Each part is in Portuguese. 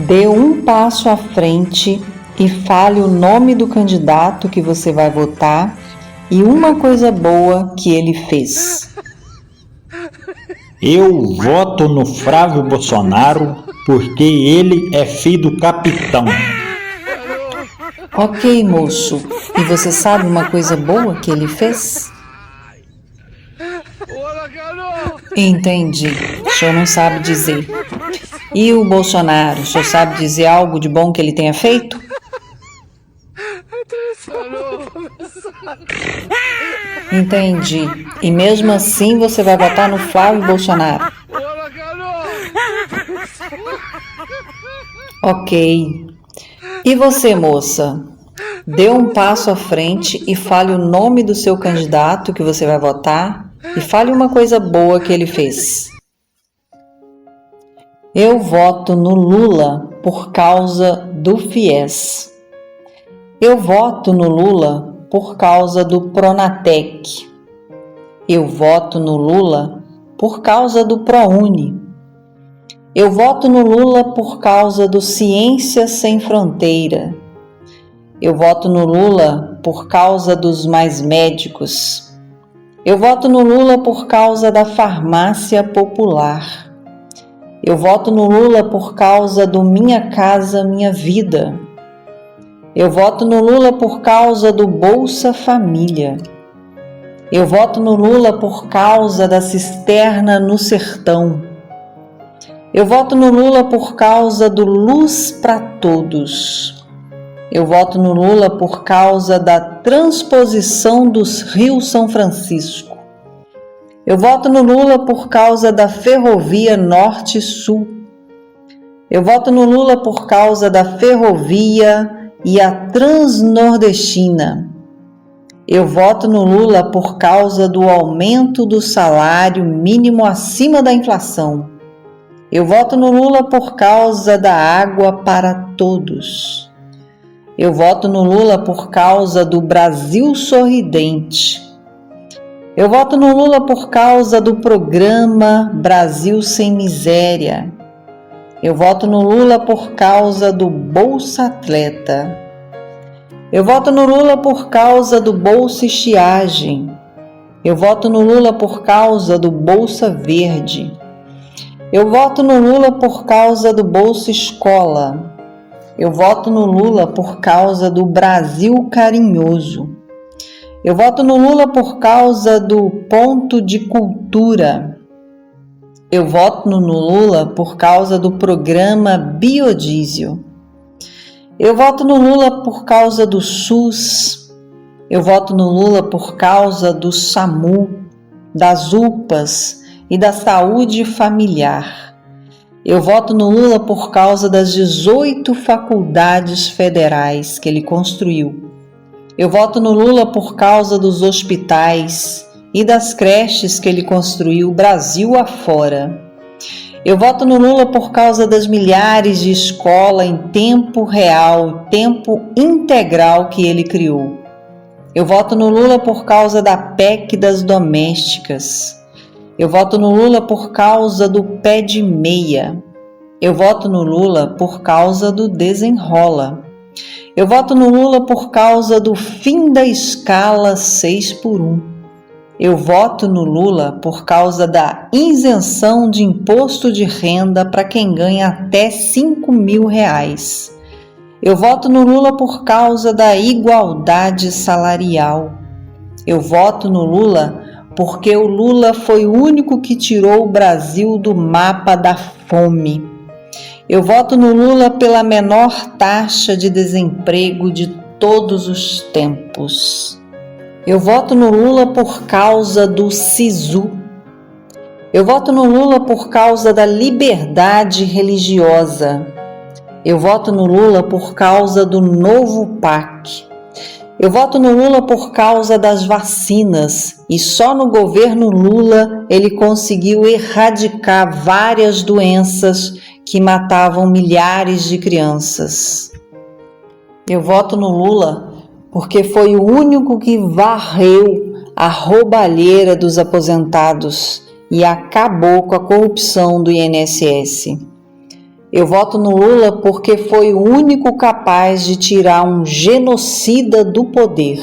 Dê um passo à frente e fale o nome do candidato que você vai votar e uma coisa boa que ele fez. Eu voto no Flávio Bolsonaro porque ele é filho do capitão. Ok, moço. E você sabe uma coisa boa que ele fez? Entendi. O senhor não sabe dizer. E o Bolsonaro, o senhor sabe dizer algo de bom que ele tenha feito? Entendi. E mesmo assim você vai votar no Flávio Bolsonaro? Ok. E você, moça? Dê um passo à frente e fale o nome do seu candidato que você vai votar e fale uma coisa boa que ele fez. Eu voto no Lula por causa do FIES. Eu voto no Lula por causa do Pronatec. Eu voto no Lula por causa do ProUni. Eu voto no Lula por causa do Ciência Sem Fronteira. Eu voto no Lula por causa dos Mais Médicos. Eu voto no Lula por causa da farmácia popular. Eu voto no Lula por causa do Minha Casa Minha Vida. Eu voto no Lula por causa do Bolsa Família. Eu voto no Lula por causa da cisterna no sertão. Eu voto no Lula por causa do Luz para Todos. Eu voto no Lula por causa da transposição dos Rios São Francisco. Eu voto no Lula por causa da Ferrovia Norte-Sul. Eu voto no Lula por causa da ferrovia e a Transnordestina. Eu voto no Lula por causa do aumento do salário mínimo acima da inflação. Eu voto no Lula por causa da água para todos. Eu voto no Lula por causa do Brasil Sorridente. Eu voto no Lula por causa do programa Brasil Sem Miséria. Eu voto no Lula por causa do Bolsa Atleta. Eu voto no Lula por causa do Bolsa Estiagem. Eu voto no Lula por causa do Bolsa Verde. Eu voto no Lula por causa do Bolsa Escola. Eu voto no Lula por causa do Brasil Carinhoso. Eu voto no Lula por causa do Ponto de Cultura. Eu voto no Lula por causa do programa Biodiesel. Eu voto no Lula por causa do SUS. Eu voto no Lula por causa do SAMU, das UPAs e da saúde familiar. Eu voto no Lula por causa das 18 faculdades federais que ele construiu. Eu voto no Lula por causa dos hospitais e das creches que ele construiu Brasil afora. Eu voto no Lula por causa das milhares de escolas em tempo real, tempo integral que ele criou. Eu voto no Lula por causa da PEC das domésticas. Eu voto no Lula por causa do pé de meia. Eu voto no Lula por causa do desenrola. Eu voto no Lula por causa do fim da escala 6x1. Eu voto no Lula por causa da isenção de imposto de renda para quem ganha até R$5.000. Eu voto no Lula por causa da igualdade salarial. Eu voto no Lula porque o Lula foi o único que tirou o Brasil do mapa da fome. Eu voto no Lula pela menor taxa de desemprego de todos os tempos. Eu voto no Lula por causa do SISU. Eu voto no Lula por causa da liberdade religiosa. Eu voto no Lula por causa do novo PAC. Eu voto no Lula por causa das vacinas e só no governo Lula ele conseguiu erradicar várias doenças que matavam milhares de crianças. Eu voto no Lula porque foi o único que varreu a roubalheira dos aposentados e acabou com a corrupção do INSS. Eu voto no Lula porque foi o único capaz de tirar um genocida do poder.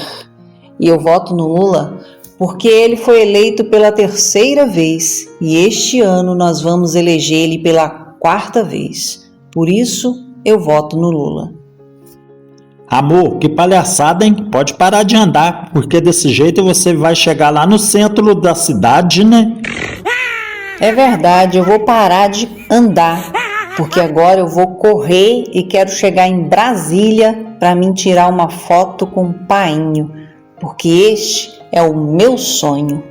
E eu voto no Lula porque ele foi eleito pela 3ª vez e este ano nós vamos eleger ele pela 4ª vez. Por isso, eu voto no Lula. Amor, que palhaçada, hein? Pode parar de andar, porque desse jeito você vai chegar lá no centro da cidade, né? É verdade, eu vou parar de andar, porque agora eu vou correr e quero chegar em Brasília para mim tirar uma foto com o painho, porque este é o meu sonho.